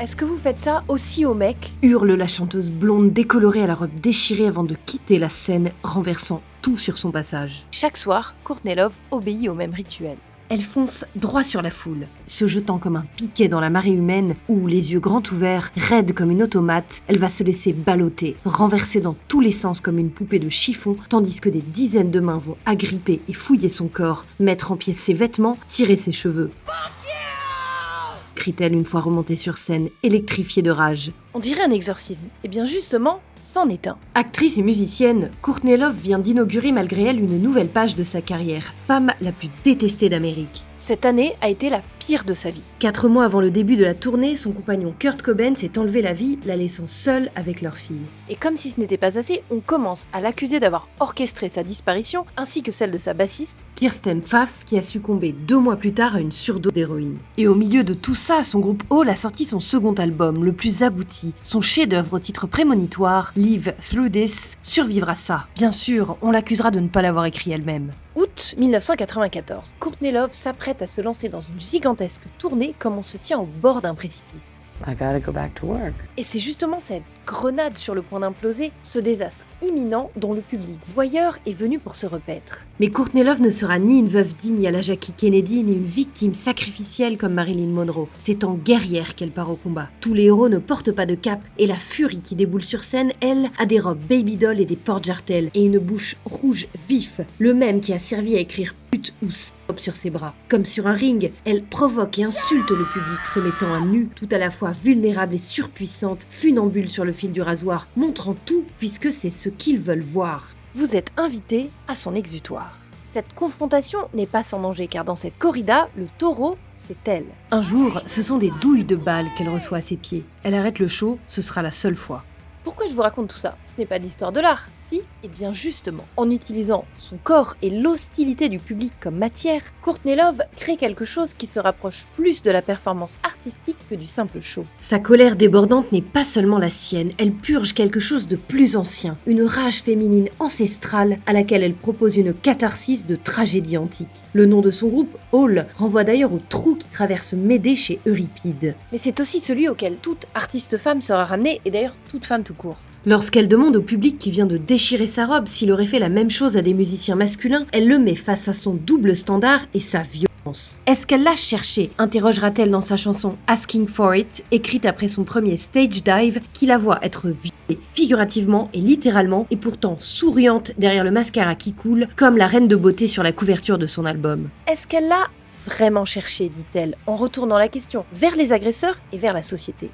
est-ce que vous faites ça aussi aux mecs ? Hurle la chanteuse blonde décolorée à la robe déchirée avant de quitter la scène, renversant tout sur son passage. Chaque soir, Courtney Love obéit au même rituel. Elle fonce droit sur la foule, se jetant comme un piquet dans la marée humaine où, les yeux grands ouverts, raide comme une automate, elle va se laisser balloter, renverser dans tous les sens comme une poupée de chiffon, tandis que des dizaines de mains vont agripper et fouiller son corps, mettre en pièces ses vêtements, tirer ses cheveux. Crie-t-elle une fois remontée sur scène, électrifiée de rage. On dirait un exorcisme. Et bien justement, c'en est un. Actrice et musicienne, Courtney Love vient d'inaugurer malgré elle une nouvelle page de sa carrière, femme la plus détestée d'Amérique. Cette année a été la pire de sa vie. 4 mois avant le début de la tournée, son compagnon Kurt Cobain s'est enlevé la vie, la laissant seule avec leur fille. Et comme si ce n'était pas assez, on commence à l'accuser d'avoir orchestré sa disparition, ainsi que celle de sa bassiste, Kirsten Pfaff, qui a succombé 2 mois plus tard à une surdose d'héroïne. Et au milieu de tout ça, son groupe Hole a sorti son second album, le plus abouti, son chef-d'œuvre au titre prémonitoire, Live Through This, survivra ça. Bien sûr, on l'accusera de ne pas l'avoir écrit elle-même. Août 1994, Courtney Love s'apprête à se lancer dans une gigantesque tournée comme on se tient au bord d'un précipice. I gotta go back to work. Et c'est justement cette grenade sur le point d'imploser, ce désastre imminent dont le public voyeur est venu pour se repaître. Mais Courtney Love ne sera ni une veuve digne à la Jackie Kennedy, ni une victime sacrificielle comme Marilyn Monroe. C'est en guerrière qu'elle part au combat. Tous les héros ne portent pas de cape, et la furie qui déboule sur scène, elle, a des robes baby doll et des porte-jartelles, et une bouche rouge vif, le même qui a servi à écrire pute ou salope sur ses bras. Comme sur un ring, elle provoque et insulte le public, se mettant à nu, tout à la fois vulnérable et surpuissante, funambule sur le fil du rasoir, montrant tout puisque c'est ce qu'ils veulent voir. Vous êtes invité à son exutoire. Cette confrontation n'est pas sans danger car dans cette corrida, le taureau, c'est elle. Un jour, ce sont des douilles de balles qu'elle reçoit à ses pieds. Elle arrête le show, ce sera la seule fois. Pourquoi je vous raconte tout ça ? Ce n'est pas l'histoire de l'art, si ? Et bien justement, en utilisant son corps et l'hostilité du public comme matière, Courtney Love crée quelque chose qui se rapproche plus de la performance artistique que du simple show. Sa colère débordante n'est pas seulement la sienne, elle purge quelque chose de plus ancien, une rage féminine ancestrale à laquelle elle propose une catharsis de tragédie antique. Le nom de son groupe, Hole, renvoie d'ailleurs au trou qui traverse Médée chez Euripide. Mais c'est aussi celui auquel toute artiste femme sera ramenée, et d'ailleurs toute femme tout court. Lorsqu'elle demande au public qui vient de déchirer sa robe s'il aurait fait la même chose à des musiciens masculins, elle le met face à son double standard et sa violence. Est-ce qu'elle l'a cherché ? Interrogera-t-elle dans sa chanson Asking for It, écrite après son premier stage dive, qui la voit être violée, figurativement et littéralement, et pourtant souriante derrière le mascara qui coule, comme la reine de beauté sur la couverture de son album. Est-ce qu'elle l'a vraiment cherché, dit-elle, en retournant la question vers les agresseurs et vers la société ?